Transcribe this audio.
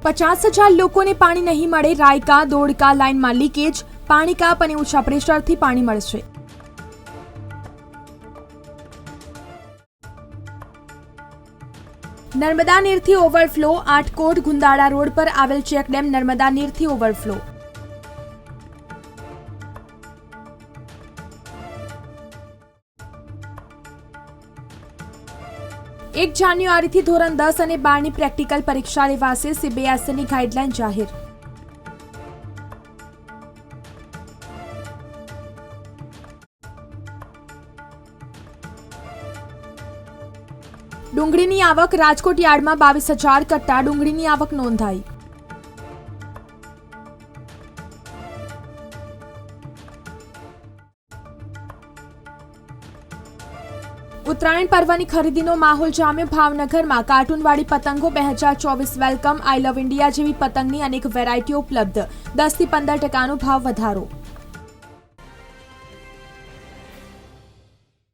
50,000 લોકોને પાણી નહીં મળે. રાયકા દોડકા લાઇનમાં લીકેજ, પાણી કાપ અને ઊંચા પ્રેશરથી પાણી મળશે. નર્મદા નીરથી ઓવરફ્લો. આટકોટ ગુંદાળા રોડ પર આવેલ ચેકડેમ નર્મદા નીરથી ઓવરફ્લો. એક જાન્યુઆરીથી ધોરણ 10 અને 12ની પ્રેક્ટિકલ પરીક્ષા લેવાશે. સીબીએસઈની ગાઈડલાઈન જાહેર. ડુંગળીની આવક. રાજકોટ યાર્ડમાં 22,000 કટ્ટા ડુંગળીની આવક નોંધાઈ. ઉત્તરાયણ પર્વની ખરીદીનો માહોલ જામ્યો ભાવનગરમાં. કાર્ટૂનવાળી પતંગો 2024 વેલકમ, આઈ લવ ઇન્ડિયા જેવી પતંગની અનેક વેરાયટીઓ ઉપલબ્ધ. 10 થી 15% ભાવ વધારો.